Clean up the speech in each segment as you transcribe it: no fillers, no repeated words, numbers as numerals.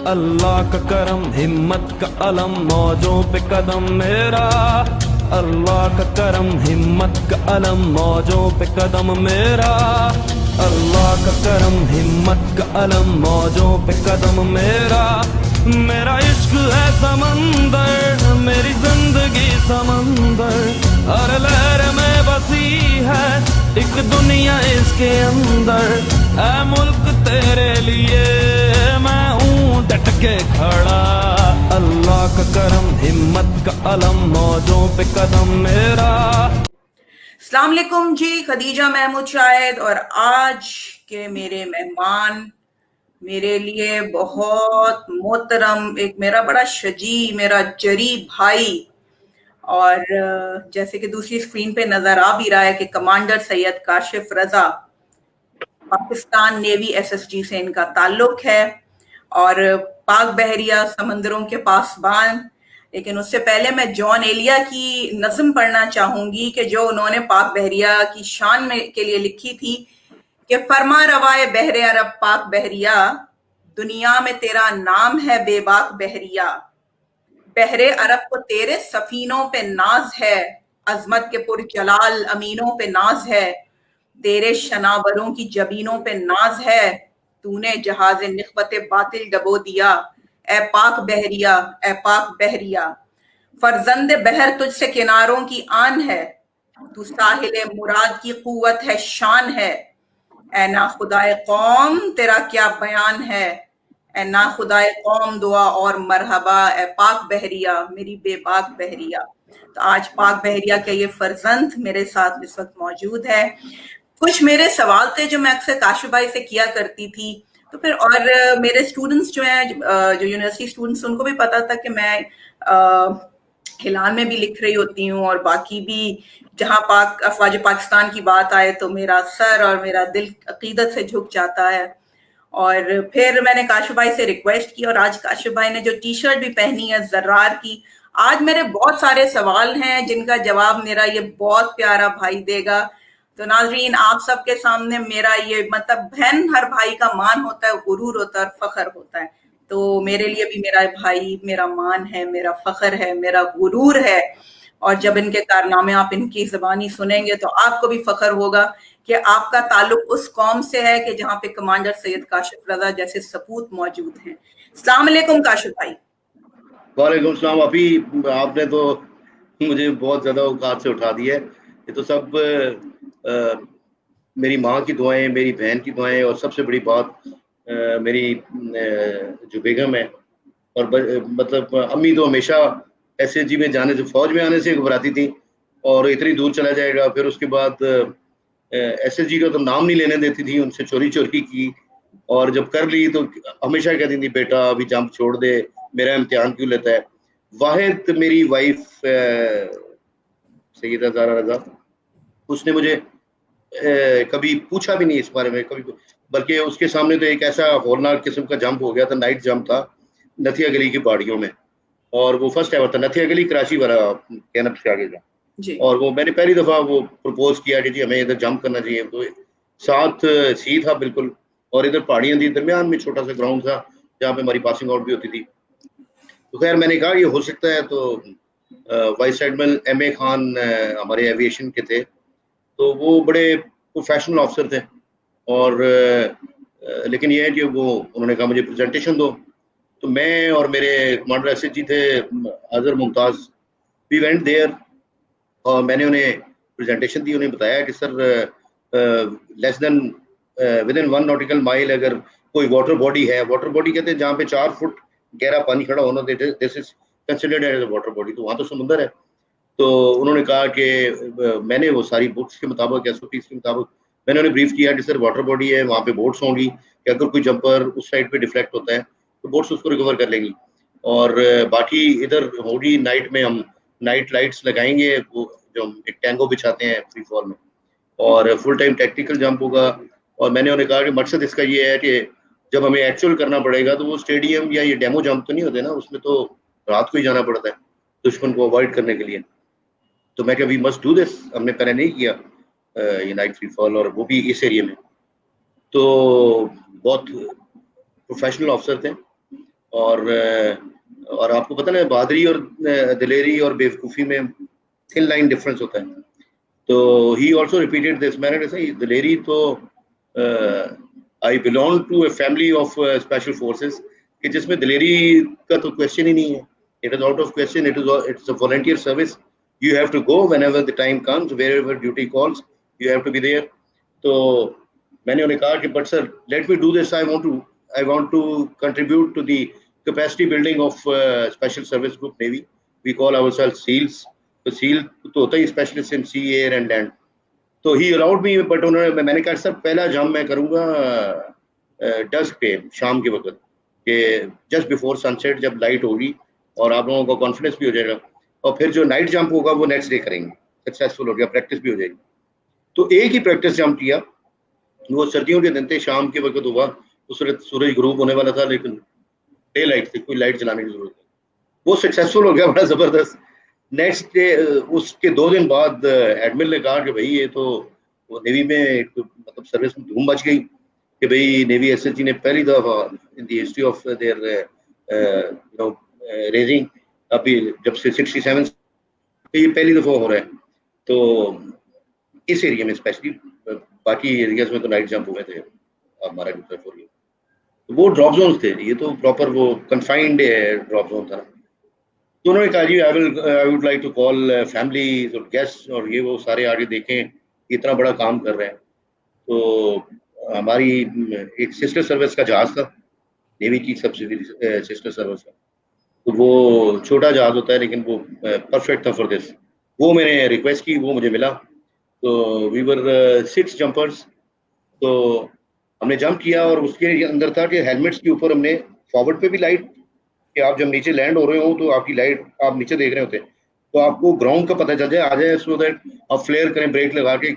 अल्लाह का करम हिम्मत का अलम मौजों पे कदम मेरा। अल्लाह का करम हिम्मत का अलम मौजों पे कदम मेरा। अल्लाह का करम हिम्मत का अलम मौजों पे कदम मेरा। मेरा इश्क है समंदर मेरी जिंदगी समंदर, हर लहर में बसी है एक दुनिया इसके अंदर। ऐ मुल्क तेरे लिए मैं हूँ डट के खड़ा। अल्लाह का करम हिम्मत का अलम मौजों पे कदम मेरा। अस्सलाम वालेकुम जी, खदीजा महमूद शाहिद। और आज के मेरे मेहमान मेरे लिए बहुत मोहतरम, एक मेरा बड़ा शजी, मेरा जरी भाई। और जैसे कि दूसरी स्क्रीन पे नजर आ भी रहा है कि कमांडर सैयद काशिफ रजा, पाकिस्तान नेवी एसएसजी से इनका ताल्लुक है और पाक बहरिया समंदरों के पासबान। लेकिन उससे पहले मैं जॉन एलिया की नज्म पढ़ना चाहूंगी कि जो उन्होंने पाक बहरिया की शान में के लिए लिखी थी कि फरमा रवाए बहरे अरब पाक बहरिया, दुनिया में तेरा नाम है बेबाक बहरिया। बहरे अरब को तेरे सफीनों पे नाज है, अजमत के पुरजलाल अमीनों पे नाज है। तेरे शनावरों की जबीनों पे नाज है, तूने जहाज निख्वत बातिल डबो दिया। ए पाक बहरिया, ए पाक बहरिया, फरजंद बहर तुझसे किनारों की आन है। तू साहिल मुराद की कुव्वत है, शान है। ए ना खुदाए कौम तेरा क्या बयान है। ए ना खुदाए कौम दुआ और मरहबा, ए पाक बहरिया मेरी बेबाक बहरिया। तो आज पाक बहरिया के ये फर्जंद मेरे साथ इस वक्त मौजूद है। कुछ मेरे सवाल थे जो मैं अक्सर काशिफ भाई से किया करती थी, तो फिर और मेरे स्टूडेंट्स जो हैं, जो यूनिवर्सिटी स्टूडेंट्स, उनको भी पता था कि मैं हिलाल में भी लिख रही होती हूँ और बाकी भी जहाँ पाक अफवाज पाकिस्तान की बात आए तो मेरा सर और मेरा दिल अकीदत से झुक जाता है। और फिर मैंने काशिफ भाई से रिक्वेस्ट की और आज काशिफ भाई ने जो टी शर्ट भी पहनी है जर्रार की। आज मेरे बहुत सारे सवाल हैं जिनका जवाब मेरा ये बहुत प्यारा भाई देगा। तो नाजरीन, आप सबके सामने मेरा ये मतलब बहन हर भाई का मान होता है, गुरूर होता है और फख्र होता है। तो मेरे लिए भी मेरा भाई मेरा मान है, मेरा फख्र है, मेरा गुरूर है। और जब इनके कारनामे आप इनकी ज़बानी सुनेंगे तो आपको भी फख्र होगा कि आपका ताल्लुक उस कौम से है कि जहाँ पे कमांडर सैयद काशिफ रजा जैसे सपूत मौजूद हैं। अस्सलाम वालेकुम काशिफ भाई। वालेकुम सलाम। अभी आपने तो मुझे बहुत ज़्यादा औकात से उठा दिया है। ये तो सब मेरी माँ की दुआएं, मेरी बहन की दुआएं और सबसे बड़ी बात मेरी जो बेगम है और मतलब अम्मी तो हमेशा एसएसजी में जाने से, फौज में आने से घबराती थी और इतनी दूर चला जाएगा। फिर उसके बाद एसएसजी का तो नाम नहीं लेने देती थी, उनसे चोरी चोरी की और जब कर ली तो हमेशा कहती थी बेटा अभी जंप छोड़ दे, मेरा इम्तिहान क्यों लेता है। वाहिद मेरी वाइफ सैयदा ज़ारा रज़ा, उसने मुझे कभी पूछा भी नहीं इस बारे में कभी, बल्कि उसके सामने तो एक ऐसा होलनाक किस्म का जंप हो गया था, नाइट जंप था नथिया गली की पहाड़ियों में और वो फर्स्ट एवर था। नथिया गली कराची वाला कैनप से आगे था और वो मैंने पहली दफ़ा वो प्रपोज किया कि जी हमें इधर जंप करना चाहिए। तो साथ सी था बिल्कुल और इधर पहाड़ियाँ थी, दरमियान में छोटा सा ग्राउंड था जहाँ पे हमारी पासिंग आउट भी होती थी। तो खैर मैंने कहा ये हो सकता है। तो वाइस एडमिरल एम.ए. खान हमारे एविएशन के थे, तो वो बड़े प्रोफेशनल ऑफिसर थे और लेकिन ये है कि वो उन्होंने कहा मुझे प्रेजेंटेशन दो। तो मैं और मेरे कमांडर एसएसजी थे Azhar Mumtaz, we went there और मैंने उन्हें प्रेजेंटेशन दी। उन्हें बताया कि sir less than within 1 nautical mile अगर कोई वाटर बॉडी है, वाटर बॉडी कहते हैं जहाँ पे 4 फुट गहरा पानी खड़ा होना, this is considered as a water body, तो वहाँ तो समुंदर है। तो उन्होंने कहा कि मैंने वो सारी बुक्स के मुताबिक, एसओपीज के मुताबिक मैंने उन्हें ब्रीफ किया कि सर वाटर बॉडी है, वहाँ पे बोट्स होंगी कि अगर कोई जंपर उस साइड पे डिफ्लेक्ट होता है तो बोट्स उसको रिकवर कर लेंगी और बाकी इधर होगी नाइट में हम नाइट लाइट्स लगाएंगे, वो जो हम एक टैंगो बिछाते हैं फ्री फॉल में, और फुल टाइम टेक्टिकल जंप होगा। और मैंने उन्हें कहा कि मकसद इसका ये है कि जब हमें एक्चुअल करना पड़ेगा तो वो स्टेडियम या ये डेमो जंप तो नहीं होते ना, उसमें तो रात को ही जाना पड़ता है दुश्मन को अवॉइड करने के लिए। तो मैं क्या वी मस्ट डू दिस, हमने पहले नहीं किया ये नाइट फ्री फॉल और वो भी इस एरिया में। तो बहुत प्रोफेशनल ऑफिसर थे और आपको पता ना बहादुरी और दिलेरी और बेवकूफ़ी में थिन लाइन डिफरेंस होता है। तो ही ऑल्सो रिपीटेड दिस, मैंने कहा दिलेरी तो I belong to a family of special forces कि जिसमें दिलेरी का तो क्वेश्चन ही नहीं है। It is out of question, it's a volunteer service, you have to go whenever the time comes, wherever duty calls, you have to be there. तो मैंने उन्हें कहा कि but sir let me do this, I want to contribute to the capacity building of special service group navy, we call ourselves seals. तो seal तो होता ही specialist in sea, air and land. तो ही अलाउड मी, बट उन्होंने, मैंने कहा sir पहला जंप मैं करूंगा डस्क पे, शाम के वक्त, कि जस्ट बिफोर सनसेट, जब लाइट होगी और आप लोगों को कॉन्फिडेंस भी हो जाएगा, और फिर जो नाइट जंप होगा वो नेक्स्ट डे करेंगे, सक्सेसफुल हो गया, प्रैक्टिस भी हो जाएगी। तो एक ही प्रैक्टिस जंप किया, वो सर्दियों के दिन थे, शाम के वक्त हुआ, उस वक्त सूरज ग्रूब होने वाला था, लेकिन डे लाइट थी, कोई लाइट जलाने की जरूरत नहीं। वो सक्सेसफुल हो गया, बड़ा जबरदस्त। नेक्स्ट डे, उसके 2 दिन बाद एडमिरल ने कहा कि भाई ये तो वो नेवी में एक मतलब सर्विस में धूम मच गई कि भाई नेवी एसएसजी ने पहली दफा in the history of their raising, अभी जब से 67 ये पहली दफा हो रहा है। तो इस एरिया में स्पेशली, बाकी एरियाज में तो नाइट जंप हुए थे हमारा तरफ, तो वो ड्रॉप जोन थे, ये तो प्रॉपर वो कन्फाइंड ड्रॉप जोन था। तो उन्होंने कहा जी I would like to call family और गेस्ट और ये वो सारे आगे देखें, इतना बड़ा काम कर रहे हैं। तो हमारी एक सिस्टर सर्विस का जहाज था, नेवी की सब्सिडरी सिस्टर सर्विस का, तो वो छोटा जहाज होता है लेकिन वो परफेक्ट था फॉर दिस। वो मैंने रिक्वेस्ट की, वो मुझे मिला। तो वी वर 6 जंपर्स। तो हमने जंप किया और उसके अंदर था कि हेलमेट्स के ऊपर हमने फॉरवर्ड पे भी लाइट, कि आप जब नीचे लैंड हो रहे हो तो आपकी लाइट, आप नीचे देख रहे होते हैं तो आपको ग्राउंड का पता चल जाए, आ जाए, सो दैट आप फ्लेयर करें ब्रेक लगा के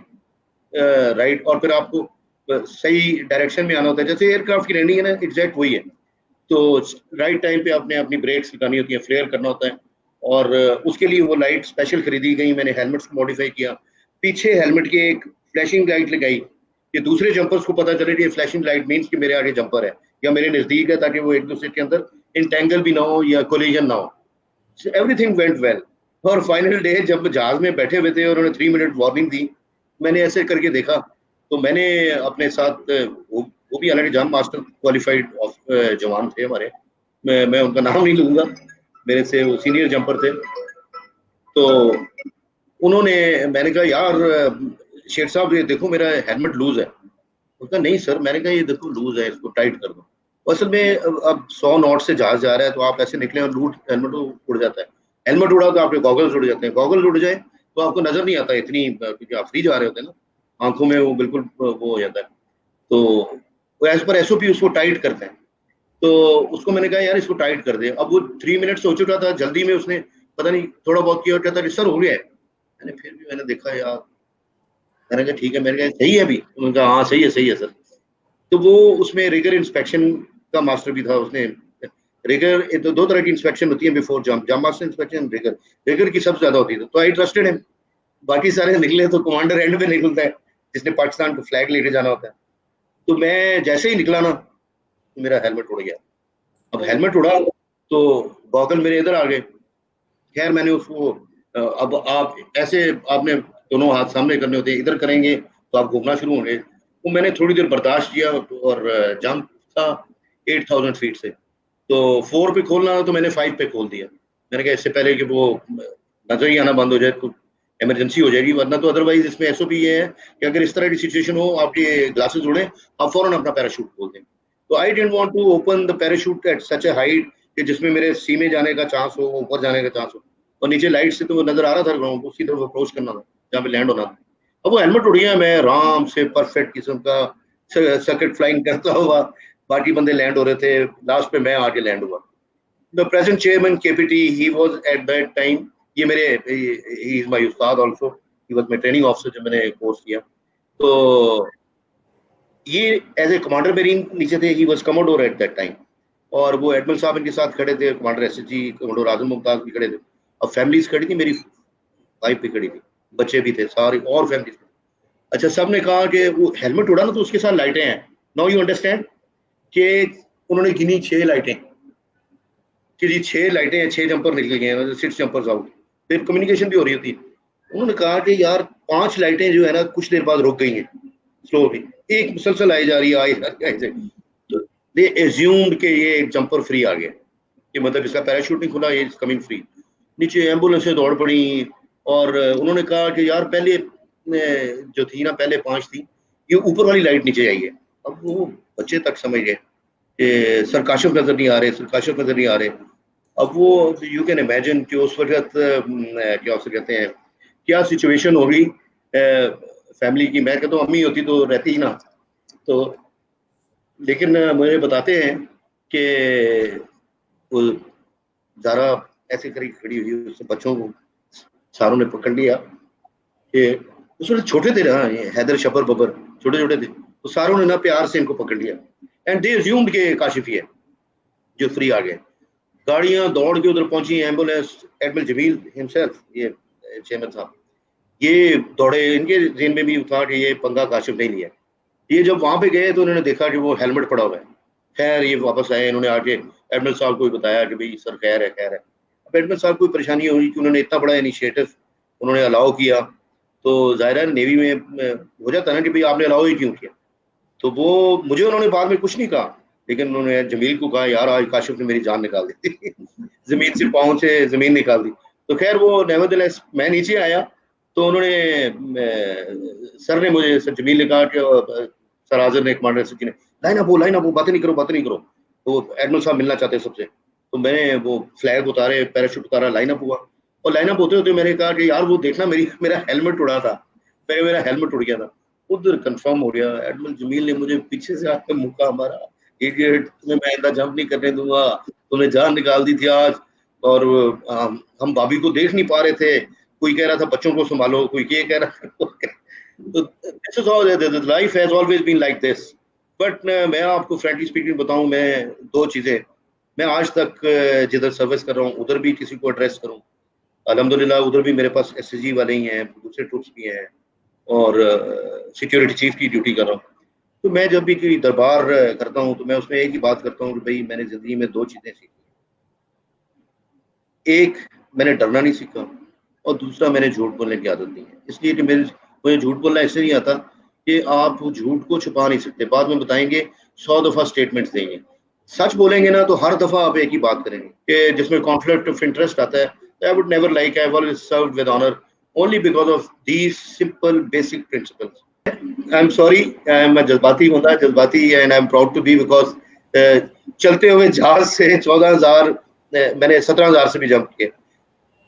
राइट, और फिर आपको सही डायरेक्शन में आना होता है। जैसे एयरक्राफ्ट की लैंडिंग है ना, एग्जैक्ट वही है। तो राइट टाइम पे आपने अपनी ब्रेक्स लगानी होती है, फ्लेयर करना होता है, और उसके लिए वो लाइट स्पेशल खरीदी गई। मैंने हेलमेट्स को मॉडिफाई किया, पीछे हेलमेट की एक फ्लैशिंग लाइट लगाई कि दूसरे जंपर्स को पता चले कि फ्लैशिंग लाइट मीन्स कि मेरे आगे जंपर है या मेरे नजदीक है, ताकि वो एक दूसरे के अंदर इंटेंगल भी ना हो या कोलिजन ना हो। Everything went well. और फाइनल डे जब जहाज में बैठे हुए थे और उन्होंने 3 मिनट वार्निंग दी, मैंने ऐसे करके देखा तो मैंने अपने साथ वो भी हालांकि जंप मास्टर क्वालिफाइड जवान थे हमारे, मैं उनका नाम नहीं लूंगा, मेरे से वो सीनियर जंपर थे। तो उन्होंने, मैंने कहा यार शेख साहब ये देखो मेरा हेलमेट लूज है। उसका नहीं सर, मैंने कहा ये देखो लूज है, इसको टाइट कर दो। असल में अब 100 नॉट से जहाज जा रहा है, तो आप ऐसे निकले और लूट हेलमेट उड़ जाता है। हेलमेट उड़ा तो आपके गॉगल्स उड़ जाते हैं, गॉगल्स उड़ जाए तो आपको नजर नहीं आता इतनी, क्योंकि आप फ्री जा रहे होते हैं ना, आंखों में वो बिल्कुल वो हो जाता है। तो एज पर एसओपी उसको टाइट करते हैं। तो उसको मैंने कहा यार इसको टाइट कर दे। अब वो 3 मिनट्स हो चुका था, जल्दी में उसने पता नहीं थोड़ा बहुत किया और कहता है सर हो गया है। फिर भी मैंने देखा यार, मैंने कहा ठीक है, मैंने कहा सही है अभी, उन्होंने कहा हाँ सही है सर। तो वो उसमें रिगर इंस्पेक्शन का मास्टर भी था, उसने रिगर, तो 2 तरह की इंस्पेक्शन होती है before jump master inspection, rigger की सबसे ज्यादा होती है। तो आई ट्रस्टेड हिम। बाकी सारे निकले तो कमांडर एंड पे निकलता है, जिसने पाकिस्तान को फ्लैग लेके जाना होता है। तो मैं जैसे ही निकला ना, तो मेरा हेलमेट उड़ गया। अब हेलमेट उड़ा तो गॉगल मेरे इधर आ गए। खैर मैंने उसको, अब आप ऐसे, आपने दोनों हाथ सामने करने होते हैं, इधर करेंगे तो आप घूमना शुरू होंगे। तो मैंने थोड़ी देर बर्दाश्त किया और जंप था 8000 फीट से, तो 4 पे खोलना था तो मैंने 5 पे खोल दिया। मैंने कहा इससे पहले कि वो नजर ही आना बंद हो जाए तो इमरजेंसी हो जाएगी, वरना तो अदरवाइज इसमें एसओपी ये है कि अगर इस तरह की सिचुएशन हो, आपके ग्लासेस उड़े, आप फौरन अपना पैराशूट खोल दें। तो I didn't want to open the parachute at such a height कि जिसमें मेरे सी में जाने का चांस हो, ऊपर जाने का चांस हो, और नीचे लाइट से तो नजर आ रहा था ग्राउंड को, उसी तरफ अप्रोच करना था जहाँ पे लैंड होना था। अब वो हेलमेट उड़ गया, मैं आराम से परफेक्ट किस्म का सर्किट फ्लाइंग करता हुआ, बाकी बंदे लैंड हो रहे थे, लास्ट पे मैं आके लैंड हुआ। The present chairman KPT, he was at that time, ये मेरे, he is my Ustad also, he was my training officer जब मैंने कोर्स किया। तो ये एज ए कमांडर मेरीन नीचे थे, he was commodore eight that time, और वो एडमिरल साहब इनके साथ खड़े थे, कमांडर एसएसजी कमोडोर आजम मुमताज भी खड़े थे, और फैमिलीज खड़ी थी, मेरी वाइफ भी खड़ी थी, बच्चे भी थे सारे, और फैमिली। अच्छा, सब ने कहा कि वो हेलमेट उड़ा ना तो उसके साथ लाइटें हैं। नाउ यू अंडरस्टैंड कि उन्होंने गिनी 6 लाइटें, कि जी 6 लाइटें हैं, 6 जंपर निकल गए हैं, 6 जंपर्स आउट। फिर कम्युनिकेशन भी हो रही होती है। उन्होंने कहा कि यार 5 लाइटें जो है ना कुछ देर बाद रुक गई हैं स्लो भी, एक मुसलसल आई जा रही है, आई जा रही है ऐसे। तो दे एज्यूम्ड कि ये एक जंपर फ्री आ गया, कि मतलब इसका पैराशूट नहीं खुला, ये इज कमिंग फ्री। नीचे एम्बुलेंसें दौड़ पड़ी और उन्होंने कहा कि यार पहले जो थी ना, पहले 5 थी, ये ऊपर वाली लाइट नीचे आई है। अब वो बच्चे तक समझ गए कि सर काशिफ नजर नहीं आ रहे, सर काशिफ नजर नहीं आ रहे। अब वो यू कैन इमेजिन कि उस वक्त क्या उसे कहते हैं, क्या सिचुएशन होगी फैमिली की। मैं कहता हूँ अम्मी होती तो रहती ही ना। तो लेकिन मुझे बताते हैं कि वो ज़ारा ऐसे करीब खड़ी हुई, उससे बच्चों को सारों ने पकड़ लिया कि उस वक्त छोटे थे ना, ये हैदर शबर बबर छोटे छोटे थे, तो सारों ने ना प्यार से इनको पकड़ लिया एंड दे अज्यूम्ड के काशिफ ही है जो फ्री आ गए। गाड़ियां दौड़ के उधर पहुंची, एम्बुलेंस, एडमिरल जमील हिमसेल्फ, ये चेयरमैन साहब, ये दौड़े, इनके जेन में भी था कि ये पंगा काशिफ नहीं लिया। ये जब वहां पे गए तो उन्होंने देखा कि वो हेलमेट पड़ा हुआ है। खैर ये वापस आए, इन्होंने आके एडमिरल साहब को भी बताया कि भाई सर खैर है, खैर है। अब एडमिरल साहब को परेशानी हुई कि उन्होंने इतना बड़ा इनिशिएटिव उन्होंने अलाउ किया, तो जाहिर है नेवी में हो जाता है ना कि भाई आपने अलाउ ही क्यों किया। तो वो मुझे उन्होंने बाद में कुछ नहीं कहा, लेकिन उन्होंने जमील को कहा यार आज काशिफ ने मेरी जान निकाल दी थी जमीन से, पाँव से जमीन निकाल दी। तो खैर वो नेवरदलेस मैं नीचे आया तो उन्होंने सर ने मुझे, सर जमील ने कहा कि सर हाजिर ने, कमांडर सचिन ने, लाइन अप हो, बातें नहीं करो, बातें नहीं करो। तो एडमिरल साहब मिलना चाहते हैं सबसे। तो मैंने वो फ्लैग उतारे, पैराशूट उतारा, लाइन अप हुआ। और लाइन अप होते होते मैंने कहा कि यार वो देखना मेरा हेलमेट उड़ा था, मेरा हेलमेट उड़ गया था। उधर कंफर्म हो गया, एडमिरल जमील ने मुझे पीछे से आके मुक्का मारा, इडियट, तुम्हें मैं इतना जंप नहीं करने दूंगा, तुमने जान निकाल दी थी आज। और हम भाभी को देख नहीं पा रहे थे, कोई कह रहा था बच्चों को संभालो, कोई ये कह रहा था। तो this is all, life has always been like this. But मैं आपको फ्रेंकली स्पीकिंग बताऊं, मैं 2 चीजें, मैं आज तक जिधर सर्विस कर रहा हूँ उधर भी किसी को एड्रेस करूं, अल्हम्दुलिल्लाह उधर भी मेरे पास एसएसजी वाले ही हैं, दूसरे ट्रूप्स भी हैं, और सिक्योरिटी चीफ की ड्यूटी कर रहा हूँ। तो मैं जब भी कोई दरबार करता हूँ तो मैं उसमें एक ही बात करता हूँ कि भाई मैंने जिंदगी में 2 चीजें सीखी। एक, मैंने डरना नहीं सीखा, और दूसरा मैंने झूठ बोलने की आदत नहीं है। इसलिए कि मुझे झूठ बोलना इससे नहीं आता कि आप झूठ को छुपा नहीं सकते, बाद में बताएंगे 100 दफा स्टेटमेंट्स देंगे। सच बोलेंगे ना तो हर दफा आप एक ही बात करेंगे कि जिसमें कॉन्फ्लिक्ट ऑफ इंटरेस्ट आता है। I would never like, I always served with honour only because of these simple basic principles. I am sorry, मैं जज्बाती बंदा, जज्बाती, and I am proud to be because चलते हुए जहाज से 14,000, मैंने 17,000 से भी जंप किया,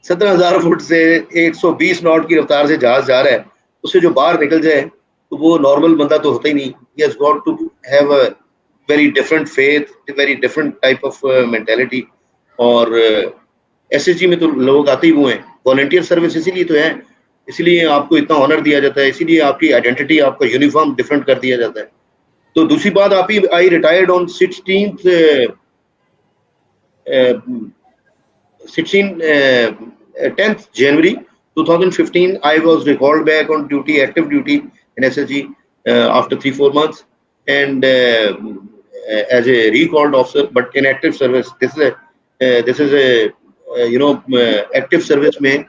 17,000 फुट से 120 नॉट की रफ्तार से जहाज जा रहा है, उससे जो बाहर निकल जाए तो वो नॉर्मल बंदा तो होता ही नहीं। He has got to have a very different faith, a very different type of mentality। और एसएसजी में तो लोग आते ही वो हैं, वॉलंटियर सर्विस इसीलिए तो है, इसीलिए आपको इतना ऑनर दिया जाता है, इसीलिए आपकी आइडेंटिटी, आपका यूनिफॉर्म डिफरेंट कर दिया जाता है। तो दूसरी बात, आप ही, आई retired on 10th January 2015. I was recalled back on duty, active duty in SSG after 3-4 months, and as a recalled officer, but in active service. This is a active service में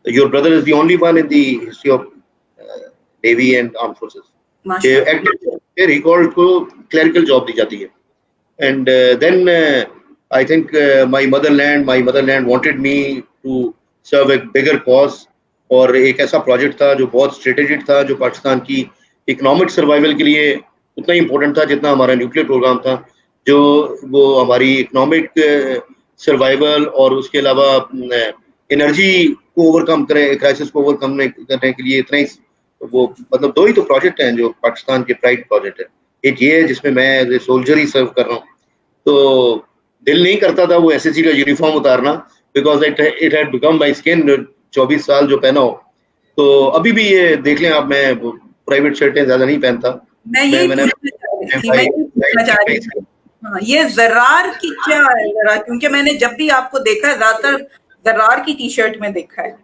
your brother is the only one in the history of Navy and Armed Forces. Active recalled को clerical job दी जाती है, and then I think my motherland wanted me to serve a bigger cause, और एक ऐसा project था जो बहुत strategic था, जो पाकिस्तान की इकोनॉमिक सर्वाइवल के लिए उतना ही इम्पोर्टेंट था जितना हमारा न्यूक्लियर प्रोग्राम था। जो वो हमारी इकोनॉमिक सर्वाइवल और उसके अलावा एनर्जी को ओवरकम करे, क्राइसिस को ओवरकम करने के लिए इतना ही, वो मतलब 2 ही तो प्रोजेक्ट हैं जो पाकिस्तान के प्राइड प्रोजेक्ट है। एक ये है जिसमें मैं एज ए सोल्जर ही सर्व कर रहा हूँ, तो दिल नहीं करता था वो एसएसजी का यूनिफॉर्म उतारना, because it had become my skin. 24 साल जो पहना हो, तो अभी भी ये देख लें आप, मैं प्राइवेट शर्टें ज्यादा नहीं पहनता। हाँ, ये जर्रार की क्या है जरा, क्योंकि मैंने जब भी आपको देखा है ज्यादातर जर्रार की टी शर्ट में देखा है।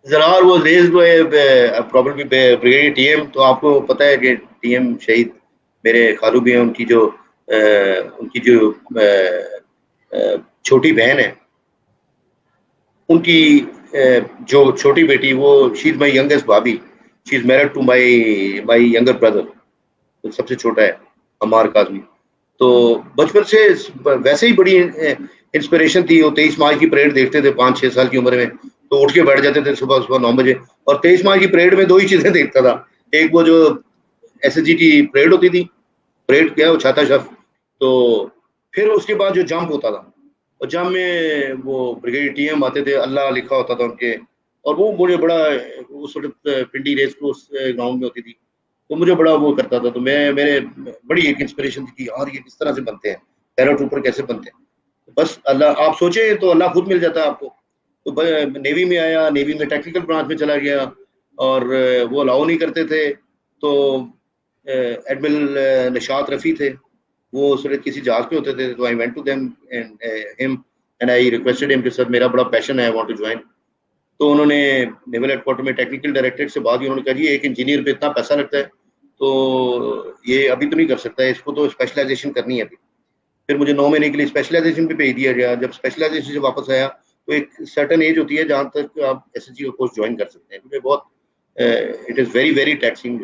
जर्रार वो raised bye probably brigadier TM. तो आपको पता है कि टीएम शहीद मेरे खालू भी हैं, उनकी जो छोटी बहन है, उनकी जो छोटी बेटी, वो शी इज माई यंगेस्ट भाभी, she is married to my younger brother, तो सबसे छोटा है अमार काजमी। तो बचपन से वैसे ही बड़ी इंस्पिरेशन थी। वो 23 मार्च की परेड देखते थे 5-6 साल की उम्र में, तो उठ के बैठ जाते थे सुबह सुबह 9 बजे। और 23 मार्च की परेड में 2 ही चीजें देखता था, एक वो जो एसएसजी की परेड होती थी, परेड क्या है वो छाता शफ, तो फिर उसके बाद जो जंप होता था, और जंप में वो ब्रिगेड टीएम आते थे, अल्लाह लिखा होता था उनके, और वो मुझे बड़ा, उस वक्त पिंडी रेस कोर्स ग्राउंड में होती थी, तो मुझे बड़ा वो करता था। तो मैं मेरे बड़ी एक इंस्पिरेशन थी कि यार ये किस तरह से बनते हैं, पैराट्रूपर कैसे बनते हैं। बस अल्लाह, आप सोचे तो अल्लाह खुद मिल जाता है आपको। तो नेवी में आया, नेवी में टेक्निकल ब्रांच में चला गया, और वो अलाउ नहीं करते थे। तो एडमिरल निशात रफ़ी थे, वो उस वक्त किसी जहाज पे होते थे, तो I went to them and I requested him कि सर मेरा बड़ा पैशन है, आई वांट टू ज्वाइन। तो उन्होंने नेवल हेडक्वार्टर में टेक्निकल डायरेक्टरेट से बात की, उन्होंने कहा जी एक इंजीनियर पे इतना पैसा लगता है, तो ये अभी तो नहीं कर सकता है, इसको तो स्पेशलाइजेशन करनी है अभी। फिर मुझे 9 महीने के लिए स्पेशलाइजेशन पे भेज दिया गया। जब स्पेशलाइजेशन से वापस आया, तो एक सर्टेन एज होती है जहाँ तक आप एसएसजी का कोर्स ज्वाइन कर सकते हैं, क्योंकि बहुत it is very very taxing.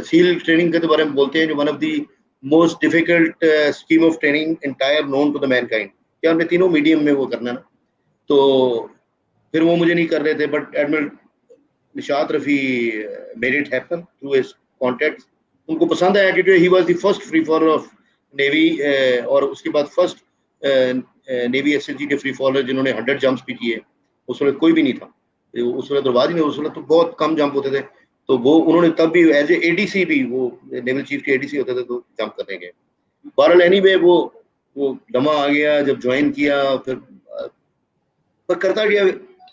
SEAL training के तो बारे में बोलते हैं, जो one of the most difficult scheme of training entire known to the mankind, क्या हमने तीनों मीडियम में वो करना ना। तो फिर वो मुझे नहीं कर रहे थे, but admiral Nishat Rafi made it happen through his contacts. उनको पसंद आया क्योंकि he was the first free faller of navy, और उसके बाद फर्स्ट नेवी एसएसजी के फ्री फॉलर जिन्होंने 100 जंप्स भी किए। उस वक्त कोई भी नहीं था, उस वक्त दरबार में, उस वक्त तो बहुत कम जंप होते थे। तो वो उन्होंने तब भी एज ए एडीसी भी, वो नेवल चीफ के एडीसी होते थे, तो जंप करने गए। बहरहाल एनीवे वो लम्हा आ गया जब ज्वाइन किया। फिर पर करता गया,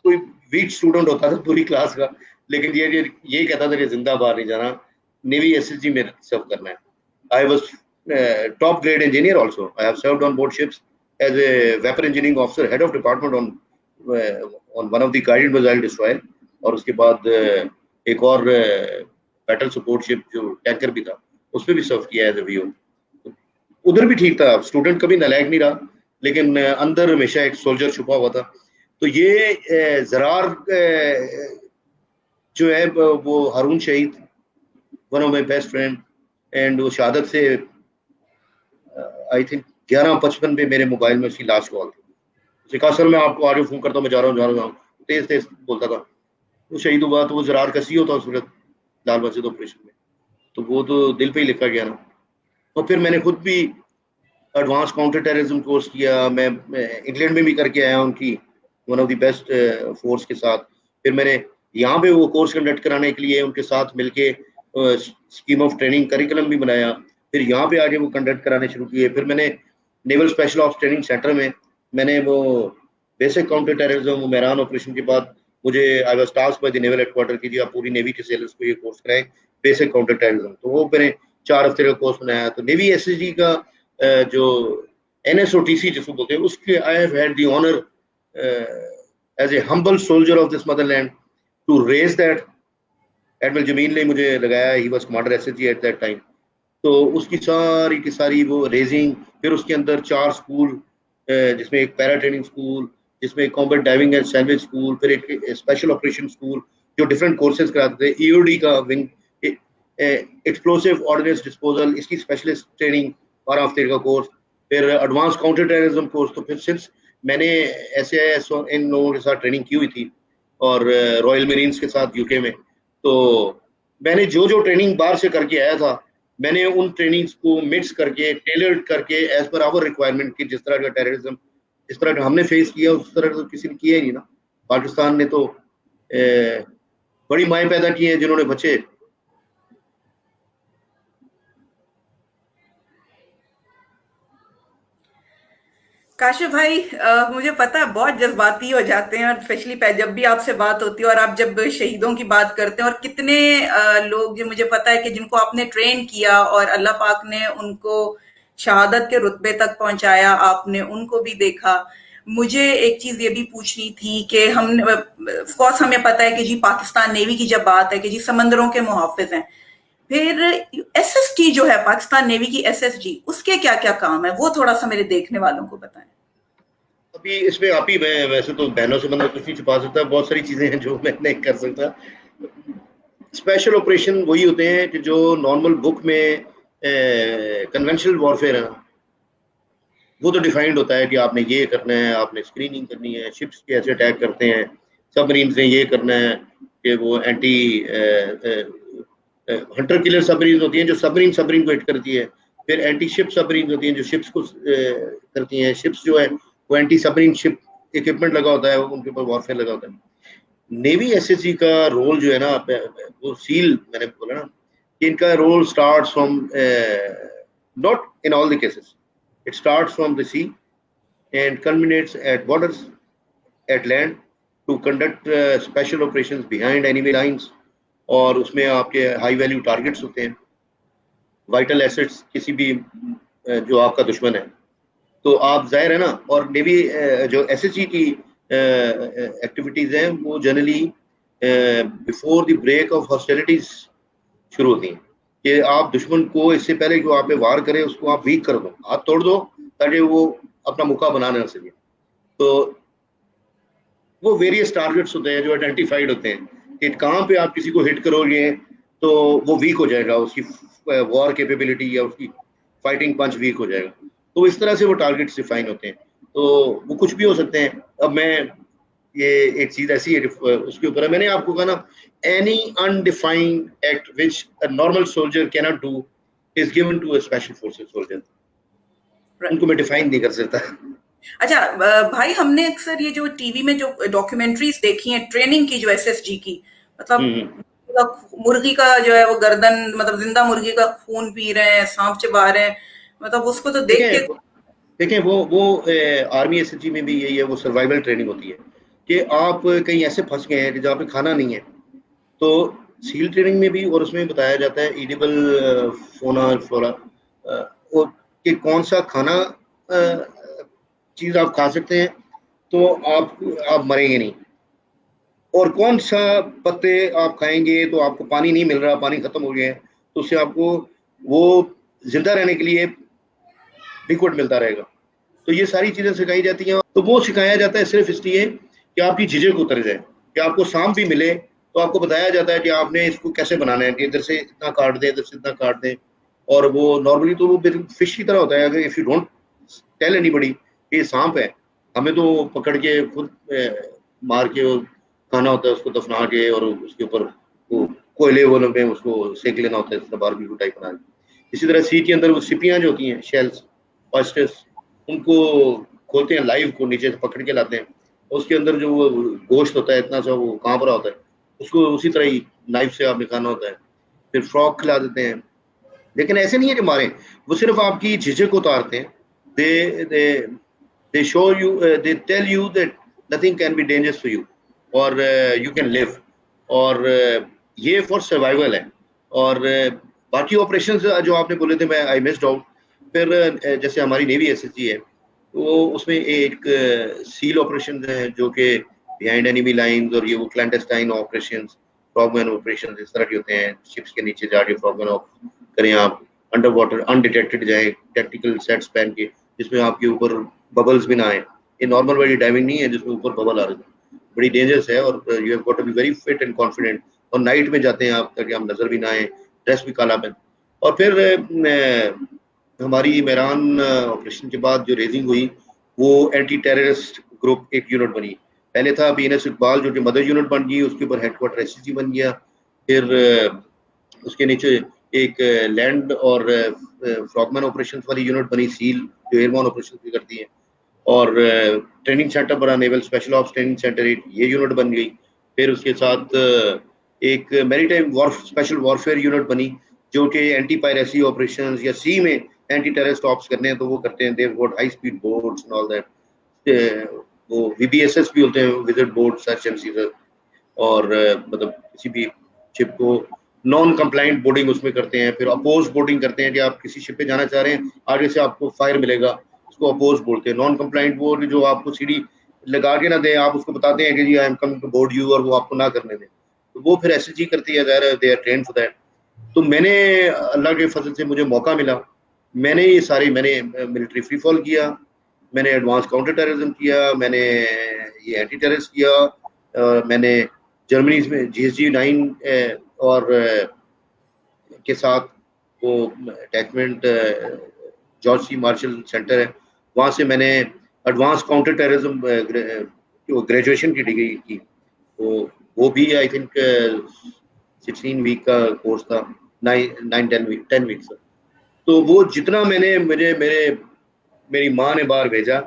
कोई वीक स्टूडेंट होता था पूरी क्लास का, लेकिन ये कहता था कि जिंदा बाहर नहीं जाना, नेवी एसएसजी में सर्व करना है। I was top grade engineer also, I have served on board ships as a weapon engineering officer, head of department on one of the guided missile destroyer, और उसके बाद एक और बैटल सपोर्ट शिप जो tanker भी था, उस पर भी सर्व किया एज ए वीओ। उधर भी ठीक था, स्टूडेंट कभी नालायक नहीं रहा, लेकिन अंदर हमेशा एक सोल्जर छुपा हुआ था। तो ये जरार जो है वो हारून शहीद, one of my best friend, and वो शहादत से आई थिंक 11:55 पे मेरे मोबाइल में उसकी लास्ट कॉल थी। उसने कहा सर मैं आपको आगे फोन करता हूँ, मैं जा रहा हूँ, तेज तेज बोलता था। वो शहीद हुआ, तो वो जरार का सीईओ था उस वक्त लाल मस्जिद ऑपरेशन में, तो वो तो दिल पे ही लिखा गया ना। और फिर मैंने खुद भी एडवांस काउंटर टेररिज्म कोर्स किया, मैं इंग्लैंड में भी करके आया उनकी one of the best force के साथ। फिर मैंने यहाँ पे वो कोर्स कंडक्ट कराने के लिए उनके साथ मिलके स्कीम ऑफ ट्रेनिंग करिकुलम भी बनाया। फिर यहाँ पे आगे वो कंडक्ट कराने शुरू किए। फिर मैंने naval special ops training centre में मैंने वो basic counter terrorism Mehran operation के बाद मुझे I was tasked by the naval headquarter की, जी आप पूरी नेवी के सेलर्स को ये कोर्स कराएं बेसिक काउंटर टेररिज्म। तो वो मैंने 4 हफ्ते का कोर्स बनाया। तो नेवी एसएसजी का जो NSOTC जिसको बोलते हैं, उसके I have had the honour as a humble soldier of this motherland to raise that. Admiral Jameel ने मुझे लगाया, he was commander SSG at that time. तो उसकी सारी की सारी वो रेजिंग, फिर उसके अंदर 4 स्कूल, जिसमें एक पैरा ट्रेनिंग स्कूल, जिसमें एक combat diving and sandwich school, फिर एक स्पेशल ऑपरेशन स्कूल जो डिफरेंट कोर्सेज कराते थे, ईओडी का विंग, एक्सप्लोसिव ऑर्डिनेंस डिस्पोजल, इसकी स्पेशलिस्ट ट्रेनिंग 12 हफ्ते का कोर्स, फिर एडवांस काउंटर टेररिज्म कोर्स। तो फिर सिंस मैंने SAS इन लोगों के साथ ट्रेनिंग की हुई थी, और रॉयल मरीन्स के साथ यूके में, तो मैंने जो जो ट्रेनिंग बाहर से करके आया था, मैंने उन ट्रेनिंग्स को मिक्स करके टेलर्ड करके एज पर आवर रिक्वायरमेंट की, जिस तरह का टेररिज्म जिस तरह का हमने फेस किया उस तरह तो किसी ने किया ही नहीं ना। पाकिस्तान ने तो बड़ी माएँ पैदा की हैं जिन्होंने बच्चे काशिफ भाई, मुझे पता है बहुत जज्बाती हो जाते हैं, और स्पेशली जब भी आपसे बात होती है और आप जब शहीदों की बात करते हैं, और कितने लोग जो मुझे पता है कि जिनको आपने ट्रेन किया और अल्लाह पाक ने उनको शहादत के रुतबे तक पहुंचाया, आपने उनको भी देखा। मुझे एक चीज ये भी पूछनी थी कि हम ऑफ कोर्स हमें पता है कि जी पाकिस्तान नेवी की जब बात है कि जी समंदरों के मुहाफिज हैं, फिर SSG जो है पाकिस्तान नेवी की SSG, उसके क्या क्या काम है, वो थोड़ा सा मेरे देखने वालों को बताएं। इसमें आप ही, मैं वैसे तो बहनों से बंदा कुछ नहीं छुपा सकता, बहुत सारी चीजें हैं जो मैं नहीं कर सकता। स्पेशल ऑपरेशन वही होते हैं कि जो नॉर्मल बुक में कन्वेंशनल वॉरफेयर है वो तो डिफाइंड होता है कि आपने ये करना है, आपने स्क्रीनिंग करनी है, शिप्स कैसे अटैक करते हैं, सबमरीन ने ये करना है कि वो एंटी हंटर किलर सबमरीन होती हैं जो सबमरीन को हिट करती है, फिर एंटी शिप सबमरीन होती हैं जो शिप्स को करती हैं, शिप्स जो है वो एंटी सबमरीन शिप इक्विपमेंट लगा होता है, उनके ऊपर वॉरफेयर लगा होता है। नेवी एसएसजी का रोल जो है ना, वो सील मैंने बोला ना कि इनका role starts from, not in all the cases, it starts from the sea and culminates at borders, at land, to conduct special operations behind enemy lines, और उसमें आपके हाई वैल्यू टारगेट्स होते हैं, वाइटल एसेट्स, किसी भी जो आपका दुश्मन है तो आप जाहिर है ना। और नेवी जो एसएसजी की एक्टिविटीज हैं वो generally before the break of hostilities शुरू होती हैं कि आप दुश्मन को इससे पहले कि वो आप पे वार करे उसको आप वीक कर दो, आप तोड़ दो ताकि वो अपना मुका बनाने ना सके। तो वो वेरियस टारगेट्स होते हैं जो आइडेंटिफाइड होते हैं कि कहाँ पे आप किसी को हिट करोगे तो वो वीक हो जाएगा, उसकी वॉर कैपेबिलिटी या उसकी फाइटिंग पंच वीक हो जाएगा। तो इस तरह से वो टारगेट्स डिफाइन होते हैं, तो वो कुछ भी हो सकते हैं। अब मैं ये एक चीज ऐसी है उसके ऊपर है, मैंने आपको कहा ना, any undefined act which a normal soldier can not do is given to a special forces soldier. उनको मैं डिफाइन नहीं कर सकता। अच्छा भाई, हमने अक्सर ये जो टीवी में जो डॉक्यूमेंट्रीज देखी हैं ट्रेनिंग की, जो एसएसजी की, मतलब मुर्गी का जो है वो गर्दन, मतलब जिंदा मुर्गी का खून पी रहे हैं, सांप चबा रहे हैं, मतलब उसको तो देख के देखें वो आर्मी एसएसजी में भी यही है, वो सर्वाइवल ट्रेनिंग होती है कि आप कहीं ऐसे फंस गए हैं कि जहाँ पे खाना नहीं है, तो सील ट्रेनिंग में भी और उसमें बताया जाता है ईडिबल फोना फ्लोरा, कि कौन सा खाना चीज आप खा सकते हैं तो आप मरेंगे नहीं, और कौन सा पत्ते आप खाएंगे तो आपको पानी नहीं मिल रहा, पानी खत्म हो गया है तो उससे आपको वो जिंदा रहने के लिए लिक्विड मिलता रहेगा। तो ये सारी चीजें सिखाई जाती हैं, तो वो सिखाया जाता है सिर्फ इसलिए कि आपकी झिझक उतर जाए, कि आपको सांप भी मिले तो आपको बताया जाता है कि आपने इसको कैसे बनाना है, कि इधर से इतना काट दें, इधर से इतना काट दें। और वो नॉर्मली तो वो फिश की तरह होता है, अगर if you don't tell anybody ये सांप है, हमें तो पकड़ के खुद मार के खाना होता है, उसको दफना के और उसके ऊपर वो कोयले वालों में उसको सेक लेना होता है, बारबेक्यू टाइप बना के। इसी तरह सी के अंदर वो सिपियां जो होती हैं, शेल्स, ऑयस्टर्स, उनको खोलते हैं, लाइव को नीचे से पकड़ के लाते हैं, उसके अंदर जो वो गोश्त होता है इतना सा वो कांप रहा होता है, उसको उसी तरह ही नाइफ से आपने खाना होता है। फिर फ्रॉग खिला देते हैं, लेकिन ऐसे नहीं है कि मारें, वो सिर्फ आपकी झिझक उतारते हैं। They show you, they tell you that nothing can be dangerous for you और यू कैन लिव, और ये फॉर सर्वाइवल है। और बाकी ऑपरेशन जो आपने बोले थे, मैं आई मिस्ड आउट। फिर जैसे हमारी नेवी एसएसजी है, वो उसमें एक सील ऑपरेशन है जो कि बिहाइंड एनिमी लाइंस, और ये वो क्लैंडस्टाइन ऑपरेशन, फ्रॉगमैन ऑपरेशन इस तरह के होते हैं, शिप्स के नीचे जाके फ्रॉगमैन ऑफ करें आप, अंडर वाटर अनडिटेक्टेड जाए, टैक्टिकल सेट्स पहन के, जिसमें आपके ऊपर बबल्स भी ना आए। ये नॉर्मल वाली डाइविंग नहीं है जिसमें ऊपर बबल आ रहे हैं, बड़ी डेंजरस है, और you have got to be very fit and confident. और नाइट में जाते हैं आप ताकि हम नजर भी ना आए, ड्रेस भी काला पहन। और फिर हमारी मेरान ऑपरेशन के बाद जो रेजिंग हुई, वो एंटी टेररिस्ट ग्रुप एक यूनिट बनी। पहले था PNS इकबाल जो कि मदर यूनिट बन गई, उसके ऊपर हेडक्वार्टर एसएसजी बन गया। फिर उसके नीचे एक लैंड और फ्रॉगमैन ऑपरेशन वाली यूनिट बनी, सील जो एयरबॉर्न ऑपरेशन भी करती है। और ट्रेनिंग सेंटर बना, naval special ops training centre, ये यूनिट बन गई। फिर उसके साथ एक मैरीटाइम स्पेशल वॉरफेयर यूनिट बनी जो कि एंटी पायरेसी ऑपरेशंस या सी में एंटी टेररिस्ट ऑप्स करने हैं तो वो करते हैं। They got high speed boats and all that, वो VBSS भी होते हैं, visit boat search and seizure, और मतलब किसी भी शिप को नॉन कंप्लाइंट बोर्डिंग उसमें करते हैं। फिर अपोज बोर्डिंग करते हैं कि आप किसी शिप पे जाना चाह रहे हैं, आगे से आपको फायर मिलेगा, उसको अपोज बोलते हैं। नॉन कंप्लाइंट बोर्ड जो आपको सीढ़ी लगा के ना दे, आप उसको बताते हैं कि जी I am coming to board you, और वो आपको ना करने दें, तो वो फिर एसएसजी करती है, they are trained for that. तो मैंने अल्लाह के फजल से मुझे मौका मिला, मैंने मिलिट्री फ्री फॉल किया, मैंने एडवांस काउंटर टेररिज्म किया, मैंने ये एंटी टेररिस्ट किया, मैंने जर्मनी में GSG 9 और के साथ वो attachment George C Marshall center है, वहाँ से मैंने एडवांस काउंटर टेररिज्म ग्रेजुएशन की डिग्री की। तो वो भी आई थिंक 16 वीक का कोर्स था, 10 वीक्स। तो वो जितना मैंने मेरी माँ ने बाहर भेजा,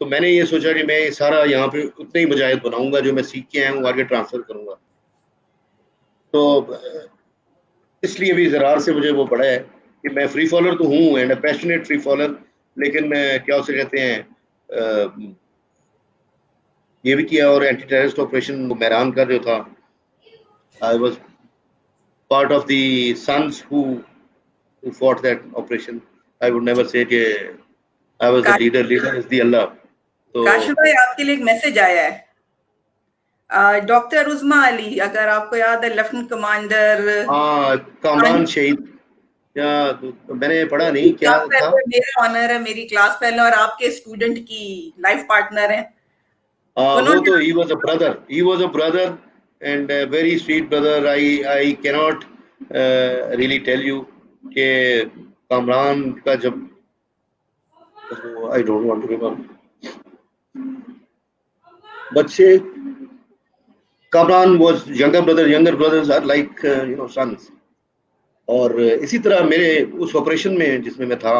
तो मैंने ये सोचा कि मैं सारा यहाँ पे उतने ही मुजाहिद बनाऊंगा, जो मैं सीख के आया हूँ आगे ट्रांसफर करूंगा। तो इसलिए भी ज़रार से मुझे वो पड़ा है कि मैं फ्री फॉलर तो हूँ एंड पैशनेट फ्री फॉलर, लेकिन क्या उसे कहते हैं, ये भी किया। और एंटी टेररिस्ट ऑपरेशन मेहरान का जो था, I was part of the sons who fought that operation. I would never say कि I was the leader is the Allah. तो काशिफ भाई, आपके लिए एक मैसेज आया है। डॉक्टर उस्मा अली, अगर आपको याद है, लेफ्टिनेंट कमांडर। हाँ, कामरान शहीद, क्या मैंने पढ़ा नहीं क्या था। मेरा ऑनर है, मेरी क्लास फेलो और आपके स्टूडेंट की लाइफ पार्टनर है। वो तो he was a brother and a very sweet brother. I cannot really tell you कि कामरान का जब I don't want to remember, बच्चे Kamran was younger brothers are like sons. और इसी तरह मेरे उस ऑपरेशन में जिसमें मैं था,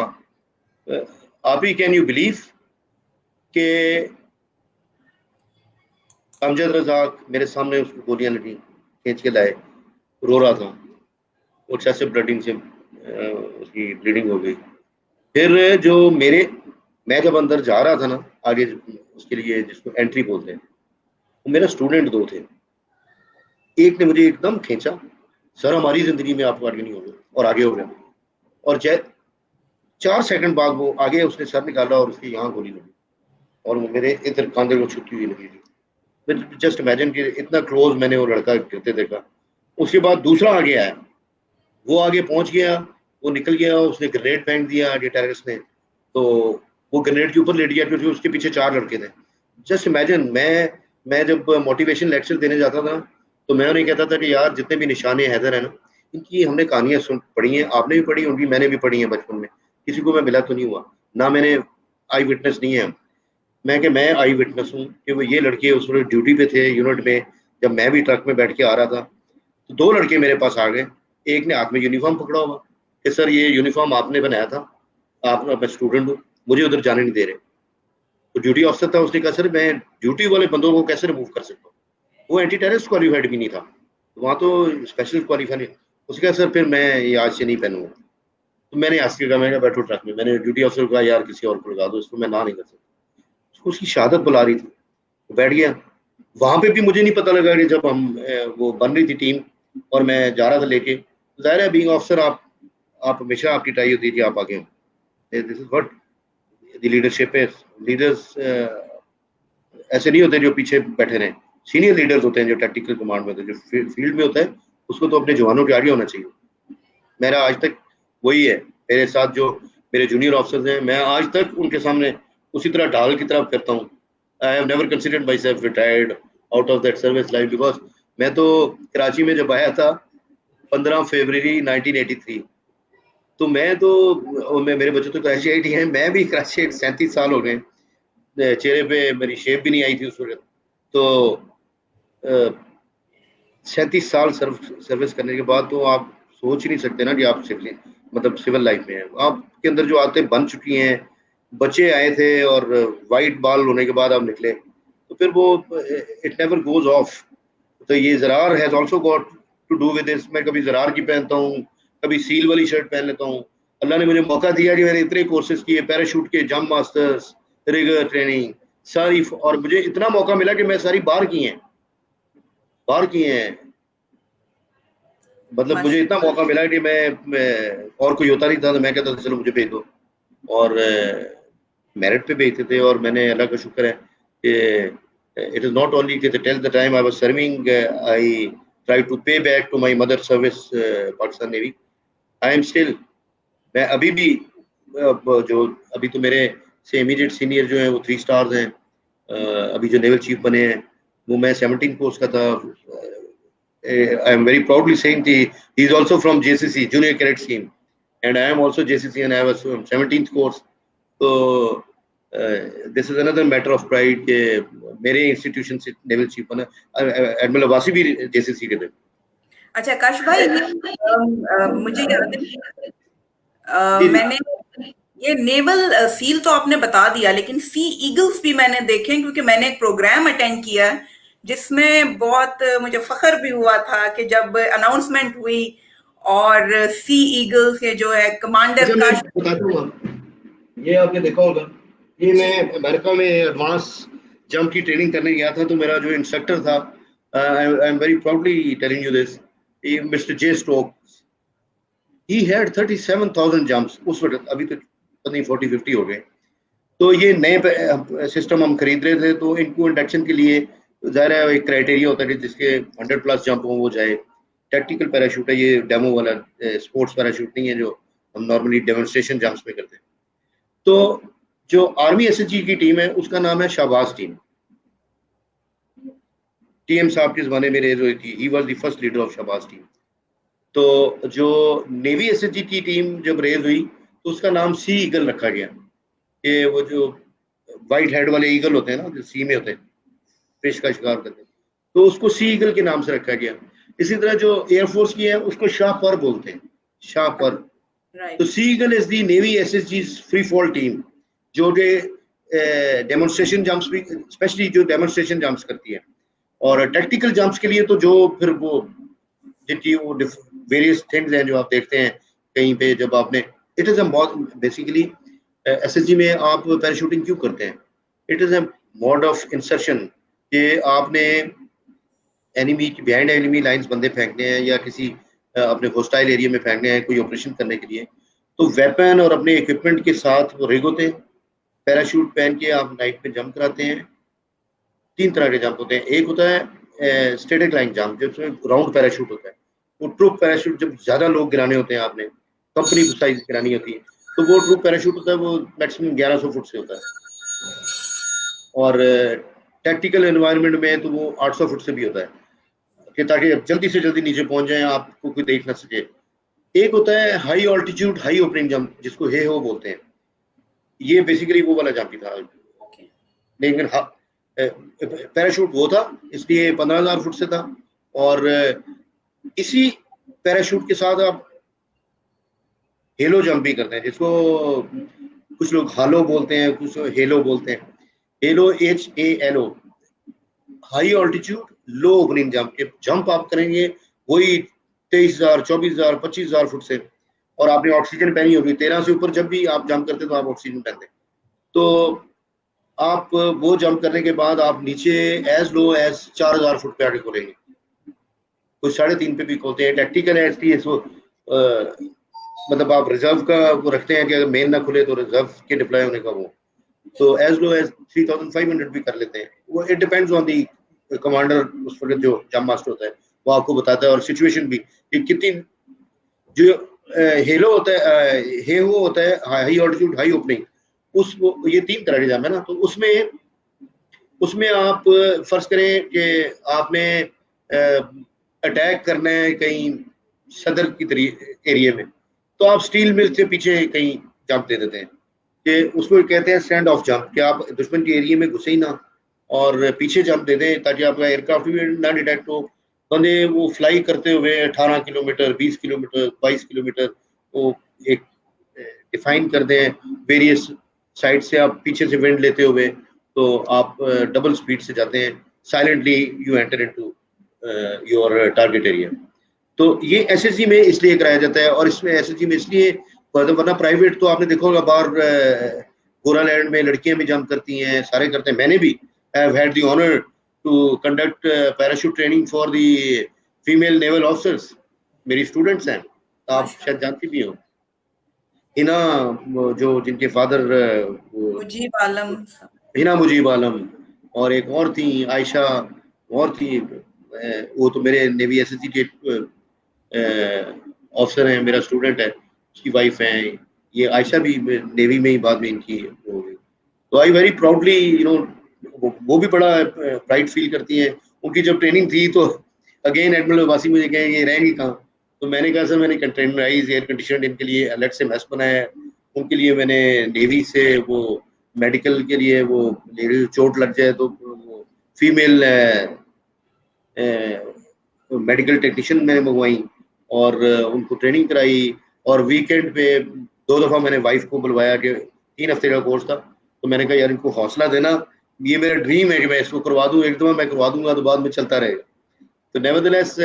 आप ही कैन यू बिलीव कि अमजद रजाक मेरे सामने उसको गोलियां लगी, खींच के लाए, रो रहा था, वो चेस्ट से ब्लडिंग से उसकी ब्लीडिंग हो गई। फिर जो मैं जब अंदर जा रहा था ना आगे, उसके लिए जिसको एंट्री बोलते हैं, वो मेरा स्टूडेंट 2 थे। एक ने मुझे एकदम खींचा, सर हमारी जिंदगी में आपको आगे नहीं होगा, और आगे हो गया। और 4 सेकंड बाद वो आगे उसने सर निकाला और उसकी यहाँ गोली लगी, और वो मेरे इधर कांधे को छुट्टी हुई लगी थी। जस्ट इमेजिन कि इतना क्लोज मैंने वो लड़का गिरते देखा। उसके बाद दूसरा आगे आया, वो आगे पहुंच गया, वो निकल गया, उसने ग्रेनेड फेंक दिया आगे टेररिस्ट ने, तो वो ग्रेनेड के ऊपर लेट गया क्योंकि उसके पीछे 4 लड़के थे। जस्ट इमेजिन, मैं जब मोटिवेशन लेक्चर देने जाता था, तो मैं उन्हें कहता था कि यार जितने भी निशाने हैदर है ना, इनकी हमने कहानियां पढ़ी हैं, आपने भी पढ़ी होंगी, मैंने भी पढ़ी है बचपन में, किसी को मैं मिला तो नहीं हुआ ना, मैंने आई विटनेस नहीं है। मैं आई विटनेस हूँ कि वो ये लड़के उस वक्त ड्यूटी पे थे यूनिट में, जब मैं भी ट्रक में बैठ के आ रहा था, तो 2 लड़के मेरे पास आ गए। एक ने हाथ में यूनिफॉर्म पकड़ा हुआ कि सर ये यूनिफॉर्म आपने बनाया था, आप मैं स्टूडेंट हूँ, मुझे उधर जाने नहीं दे रहे। तो ड्यूटी ऑफिसर था, उसने कहा सर मैं ड्यूटी वाले बंदों को कैसे रिमूव कर सकता हूँ, वो एंटी टेररिस्ट क्वालिफाइड भी नहीं था, वहाँ तो स्पेशल क्वालिफाई नहीं। उसने कहा सर फिर मैं ये आज से नहीं पहनूंगा। तो मैंने आज के कहा, मैंने बैठो ट्रक में, मैंने ड्यूटी ऑफिसर को कहा यार किसी और को लगा दो, इसको मैं ना नहीं कर सकता। उसकी शहादत बुला रही थी, बैठ गया। वहां पे भी मुझे नहीं पता लगा कि जब हम वो बन रही थी टीम और मैं जा रहा था लेके, जाहिर है बीइंग ऑफिसर आप हमेशा आपकी ट्राई होती है कि आप आगे हो, this is what the leadership is. Leaders ऐसे नहीं होते जो पीछे बैठे रहे, सीनियर लीडर्स होते हैं जो टैक्टिकल कमांड में होते हैं, जो फील्ड में होता है उसको तो अपने जवानों के आगे होना चाहिए। मेरा आज तक वही है, मेरे साथ जो मेरे जूनियर ऑफिसर्स हैं, मैं आज तक उनके सामने उसी तरह ढाल की तरह करता हूँ। I have never considered my self retired out of that service life, because मैं तो कराची में जब आया था 15 फरवरी 1983, तो मेरे बच्चे तो कराची आई हैं, मैं भी कराची 37 साल हो गए, चेहरे पे मेरी शेप भी नहीं आई थी उस वक्त। तो 37 साल सर्विस करने के बाद तो आप सोच ही नहीं सकते ना कि आप सिविल लाइफ में हैं, आपके अंदर जो आदतें बन चुकी हैं, बच्चे आए थे और वाइट बाल होने के बाद आप निकले, तो फिर वो इट नेवर गोज ऑफ। तो ये Zarrar has also got to do with this. मैं कभी ज़रार की पहनता हूँ, कभी सील वाली शर्ट पहन लेता हूँ। अल्लाह ने मुझे मौका दिया कि मैंने इतने कोर्सेज किए, पैराशूट के, जंप मास्टर्स, रिगर ट्रेनिंग सारी, और मुझे इतना मौका मिला कि मैं सारी बाहर की हैं। मतलब मुझे इतना मौका मिला कि मैं और कोई होता नहीं था तो मैं कहता था चलो मुझे भेज दो, और मेरिट पे भेजते थे। और मैंने अल्लाह का शुक्र है कि इट इज़ नॉट ओनली कि till the time I was serving I try to pay back to my mother service Pakistan navy. I am still, मैं अभी भी जो अभी तो मेरे से इमीडिएट सीनियर जो हैं वो 3 स्टार्स हैं। अभी जो नेवल चीफ बने हैं वो मैं 17 कोर्स का था। I am very proudly saying कि he is also from JCC junior cadet scheme and I am also JCC and I was 17th course. तो this is another matter of pride कि मेरे इंस्टीट्यूशन से naval chief बना। Admiral Abbasi भी JCC के थे। अच्छा काश भाई, मुझे याद है जी जी मैंने ये नेवल सील तो आपने बता दिया, लेकिन सी ईगल्स भी मैंने देखे हैं, क्योंकि मैंने एक प्रोग्राम अटेंड किया है जिसमें बहुत मुझे फख्र भी हुआ था कि जब अनाउंसमेंट हुई और सी ईगल्स के जो है कमांडर अच्छा मैं काश। बता दूंगा, ये आपने देखा होगा, ये जी मैं अमेरिका में एडवांस जंप की ट्रेनिंग करने गया था। तो मेरा जो इंस्ट्रक्टर था, I am very proudly telling you this, mister J Stoke, he had 37,000 jumps उस वक्त। अभी तो पता नहीं 40-50 हो गए। तो ये नए सिस्टम हम खरीद रहे थे, तो इनको इंडक्शन के लिए ज़ाहिर है एक क्राइटेरिया होता है कि जिसके 100+ जंप हो वो जाए। टैक्टिकल पैराशूट है ये, डेमो वाला स्पोर्ट्स पैराशूट नहीं है जो हम नॉर्मली डेमोन्स्ट्रेशन जंप्स में करते हैं। तो जो आर्मी एसएचजी की टीम है उसका नाम है शाहबाज टीम। टीएम साहब के ज़माने में रेज हुई थी, ही was the first leader of Shahbaz team. तो जो नेवी एसएचजी की टीम जब रेज हुई तो उसका नाम सी ईगल रखा गया, कि वो जो वाइट हेड वाले ईगल होते हैं ना जो सी में होते हैं, फिश का शिकार करते हैं, तो उसको सी ईगल के नाम से रखा गया। इसी तरह जो एयरफोर्स की है उसको शाह पर बोलते हैं, शाह पर। तो right sea eagle is the navy SSG free fall team, जो कि डेमोन्स्ट्रेशन जंप्स भी, स्पेशली जो डेमोन्स्ट्रेशन जंप्स करती है। और टैक्टिकल जंप्स के लिए तो जो फिर वो जिनकी वो वेरियस थिंग्स हैं जो आप देखते हैं कहीं पे, जब आपने it is a basically SSG में आप पैराशूटिंग क्यों करते हैं, it is a mode of insertion, कि आपने एनिमी की बिहाइंड एनिमी लाइंस बंदे फेंकने हैं या किसी अपने होस्टाइल एरिया में फेंकने हैं कोई ऑपरेशन करने के लिए। तो वेपन और अपने इक्विपमेंट के साथ वो रिग होते हैं, पैराशूट पहन के आप नाइट में जंप कराते हैं। 3 तरह के जंप होते हैं, एक होता है स्टैटिक लाइन जंप जिसमें राउंड पैराशूट होता है। वो ट्रूप पैराशूट जब ज़्यादा लोग गिराने होते हैं, आपने कंपनी साइज गिरानी होती है, तो वो ट्रूप पैराशूट होता है, वो मैक्सिमम 1100 फुट से होता है। और टैक्टिकल एनवायरनमेंट में तो वो 800 फुट से भी होता है, कि ताकि जल्दी से जल्दी नीचे पहुंच जाए, आपको कोई देख ना सके। एक होता है high altitude high opening jump, जिसको हे हो बोलते हैं। ये बेसिकली वो वाला जंप ही था, लेकिन पैराशूट वो था इसलिए 15,000 फुट से था। और इसी पैराशूट के साथ आप हेलो जंप भी करते हैं, जिसको कुछ लोग हालो बोलते हैं, कुछ हेलो बोलते हैं। हेलो HALO, हाई ऑल्टीट्यूड लो ओपनिंग जंप। के जंप आप करेंगे वही 23,000 24,000 25,000 फुट से, और आपने ऑक्सीजन पहनी होगी 13 से ऊपर। जब भी आप जंप करते तो आप ऑक्सीजन पहनते, तो आप वो जंप करने के बाद आप नीचे एज लो एज 4,000 फुट पे आके खोलेंगे, कुछ 3.5 पे भी खोलते हैं। टैक्टिकल है इसलिए इसको मतलब आप रिजर्व का वो रखते हैं कि अगर मेन ना खुले तो रिजर्व के डिप्लॉय होने का वो, तो एज लो एज 3,500 भी कर लेते हैं। वो it depends on the commander, उस वक्त जो जंप मास्टर होता है वो आपको बताता है, और सिचुएशन भी कि कितनी जो हेलो होता है, हे वो होता है हाई ऑल्टीट्यूड हाई ओपनिंग, उस वो ये 3 तरह के जंप है ना। तो उसमें आप फर्ज करें कि आपने अटैक करना है कहीं सदर की एरिया में, तो आप स्टील मिल से पीछे कहीं जंप दे देते हैं, कि उसको कहते हैं स्टैंड ऑफ जंप, कि आप दुश्मन के एरिया में घुसे ही ना और पीछे जंप दे दें, ताकि आपका एयरक्राफ्ट भी ना डिटेक्ट हो। बंदे वो फ्लाई करते हुए 18 किलोमीटर 20 किलोमीटर 22 किलोमीटर वो एक डिफाइन कर दें वेरियस साइड से, आप पीछे से विंड लेते हुए, तो आप डबल स्पीड से जाते हैं, silently you enter into your target area. तो ये एसएसजी में इसलिए कराया जाता है, और इसमें एसएसजी में इसलिए, वरना प्राइवेट तो आपने देखा होगा बाहर गोरालैंड में लड़कियां भी जंप करती हैं, सारे करते हैं। मैंने भी have had the honour to conduct parachute training for the female naval officers, मेरी स्टूडेंट्स हैं, आप शायद जानती भी हो। हिना, जो जिनके फादर मुजीब आलम। हिना मुजीब आलम, और एक और थी आयशा, और थी वो तो मेरे नेवी एसएसजी के ऑफिसर हैं, मेरा स्टूडेंट है, उसकी वाइफ है। ये आयशा भी नेवी में ही बाद में इनकी हो गई। तो आई वेरी प्राउडली वो भी बड़ा प्राइड फील करती हैं। उनकी जब ट्रेनिंग थी तो अगेन एडमिरल अब्बासी मुझे कहे ये रहेंगी कहाँ, तो मैंने कहा सर मैंने कंटेनराइज एयर कंडीशन इनके लिए अलग से मेस बनाया है, उनके लिए मैंने नेवी से वो मेडिकल के लिए वो चोट लग जाए तो वो फीमेल मेडिकल टेक्नीशियन मैंने मंगवाई और उनको ट्रेनिंग कराई। और वीकेंड पे 2 दफ़ा मैंने वाइफ को बुलवाया कि 3 हफ्ते का कोर्स था, तो मैंने कहा यार इनको हौसला देना, ये मेरा ड्रीम है कि मैं इसको करवा दूँ, एक दफ़ा मैं करवा दूंगा तो बाद में चलता रहेगा। तो नेवरदलेस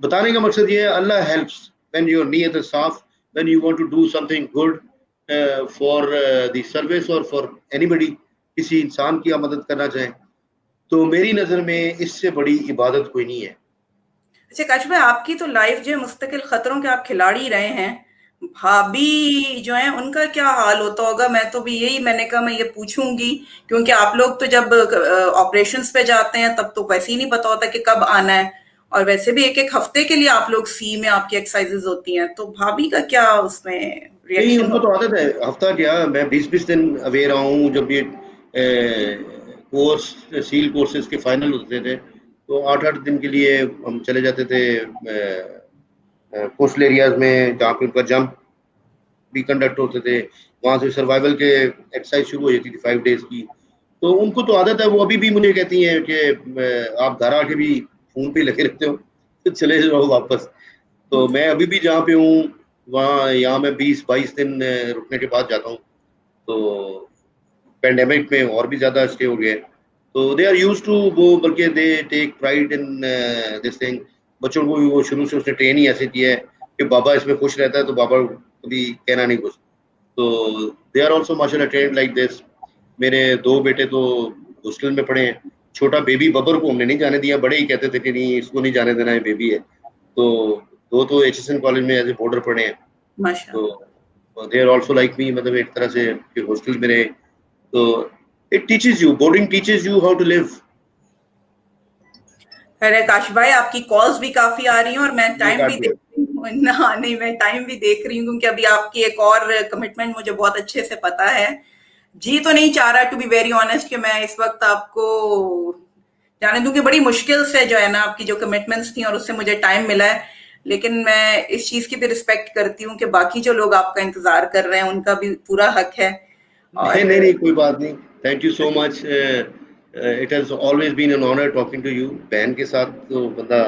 बताने का मकसद ये है, अल्लाह हेल्प्स व्हेन योर नियत इज साफ, when you want to do something good for the service और फॉर एनीबॉडी, किसी इंसान की आप मदद करना चाहें, तो मेरी नज़र में इससे बड़ी इबादत कोई नहीं है। अच्छा काशिफ भाई, आपकी तो लाइफ जो है मुस्तकिल खतरों के आप खिलाड़ी रहे हैं, भाभी जो है उनका क्या हाल होता होगा? मैं तो भी यही मैंने कहा मैं ये पूछूंगी, क्योंकि आप लोग तो जब ऑपरेशंस पे जाते हैं तब तो वैसे ही नहीं पता होता कि कब आना है, और वैसे भी एक एक हफ्ते के लिए आप लोग सी में आपकी एक्सरसाइजेज होती हैं, तो भाभी का क्या उसमें नहीं, रिएक्शन उनको तो होता आदत है, हफ्ता क्या मैं 20-20 दिन अवे रहा हूँ। जब ये कोर्स सील कोर्सेज के फाइनल होते थे तो 8-8 दिन के लिए हम चले जाते थे कोस्टल एरियाज में जहाँ पे उनका जंप भी कंडक्ट होते थे, वहाँ से सर्वाइवल के एक्सरसाइज शुरू हो जाती थी 5 डेज की। तो उनको तो आदत है, वो अभी भी मुझे कहती हैं कि आप घर आके भी फ़ोन पे लगे रहते हो, तो चले जाओ वापस। तो मैं अभी भी जहाँ पे हूँ वहाँ यहाँ मैं 20-22 दिन रुकने के बाद जाता हूँ। तो पेंडेमिक में और भी ज़्यादा स्टे हो गया है। तो दे आर यूज्ड टू वो, बल्कि they take pride in this thing. बच्चों को भी वो शुरू से उसने ट्रेन ही ऐसे किया है कि बाबा इसमें खुश रहता है तो बाबा कभी कहना नहीं कुछ। तो दे आर ऑल्सो माशाल्लाह ट्रेन्ड लाइक दिस। मेरे 2 बेटे तो हॉस्टल में पढ़े हैं। छोटा बेबी बबर को हमने नहीं जाने दिया, बड़े ही कहते थे कि नहीं इसको नहीं जाने देना, है बेबी है। तो 2 तो एचएसएन कॉलेज में एज ए बोर्डर पढ़े हैं। माशाल्लाह? तो they are also like me, मतलब एक तरह से कि हॉस्टल में रहे। तो it teaches you, boarding teaches you how to live. अरे काश भाई, आपकी कॉल्स भी काफी आ रही हैं और मैं ये टाइम भी काट देख दिया। रही हूँ ना, नहीं मैं टाइम भी देख रही हूँ क्योंकि अभी आपकी एक और कमिटमेंट मुझे बहुत अच्छे से पता है। जी तो नहीं चाह रहा टू बी वेरी ऑनेस्ट कि मैं इस वक्त आपको जाने दूं, कि बड़ी मुश्किल से जो है ना आपकी जो कमिटमेंट्स थी और उससे मुझे टाइम मिला है, लेकिन मैं इस चीज की भी रिस्पेक्ट करती हूँ कि बाकी जो लोग आपका इंतजार कर रहे हैं उनका भी पूरा हक है। नहीं और नहीं नहीं, कोई बात नहीं। Thank you so much. It has always been an honour talking to you. बहन के साथ तो बंदा,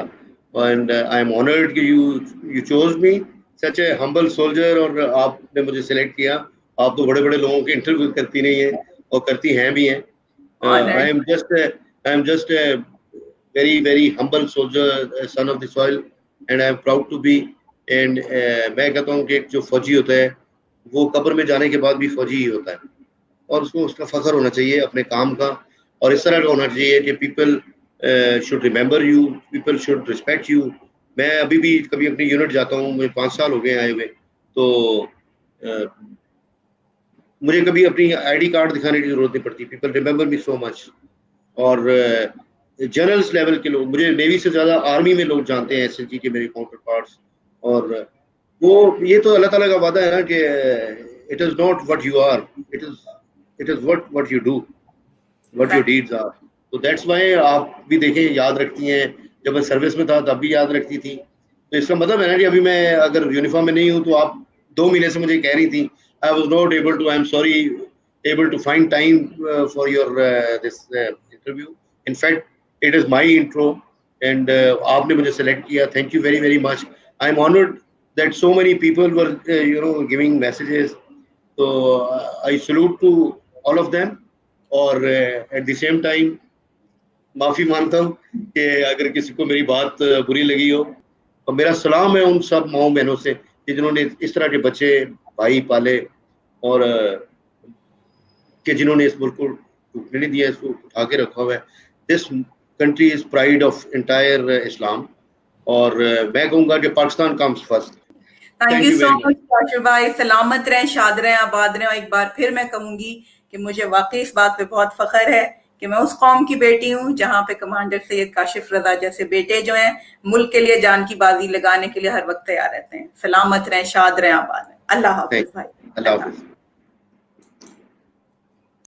एंड आई एम ऑनर्ड कि you chose me such a humble soldier, और आपने मुझे सिलेक्ट किया। आप तो बड़े बड़े लोगों के इंटरव्यू करती नहीं है और करती हैं भी हैं। Honoured. I am just very very humble soldier, son of the soil, and I am proud to be। and मैं कहता हूँ कि एक जो फौजी होता है वो कब्र में जाने के बाद भी फौजी ही होता है, और उसको उसका फख्र होना चाहिए अपने काम का, और इस तरह का होना चाहिए कि people should remember you, people should respect you. मैं अभी भी कभी अपनी यूनिट जाता हूँ, मुझे 5 साल हो गए आए हुए, तो मुझे कभी अपनी आईडी कार्ड दिखाने की जरूरत नहीं पड़ती। पीपल रिमेंबर मी सो मच। और जनरल्स लेवल के लोग, मुझे नेवी से ज़्यादा आर्मी में लोग जानते हैं, एसएसजी के मेरे काउंटर पार्ट्स। और वो ये तो अल्लाह ताला का वादा है ना कि it is not what you are, it is what you do, what your deeds are. तो दैट्स व्हाई आप भी देखें, याद रखती हैं। जब मैं सर्विस में था तब भी याद रखती थी। तो इसका मतलब है ना कि अभी मैं अगर यूनिफॉर्म में नहीं हूँ तो आप 2 महीने से मुझे कह रही थी I was not able to, I am sorry, able to find time for your this interview. In fact, it is my intro, and आपने मुझे select किया. Thank you very very much. I am honored that so many people were giving messages. So I salute to all of them. और at the same time माफ़ी मांगता हूँ कि अगर किसी को मेरी बात बुरी लगी हो, और मेरा सलाम है उन सब माओ बहनों से कि जिन्होंने इस तरह के बच्चे भाई पाले, और कि जिन्होंने इस मुल्क को टूटने नहीं दिया, इसको उठा के रखा हुआ है। This country is pride of entire Islam, और मैं कहूँगा कि Pakistan comes first. Thank thank you you so very much much. Kashif भाई, सलामत रहें, शाद रहें, आबाद रहें। और एक बार फिर मैं कहूंगी कि मुझे वाकई इस बात पे बहुत फख्र है कि मैं उस कौम की बेटी हूँ जहाँ पे कमांडर सैयद काशिफ रजा जैसे बेटे जो हैं मुल्क के लिए जान की बाजी लगाने के लिए हर वक्त तैयार रहते हैं। सलामत रहें, शाद रहें, आबाद रहें। अल्लाह हाफिज थैंक भाई। यू। अल्लाह अल्लाह। हाफिज।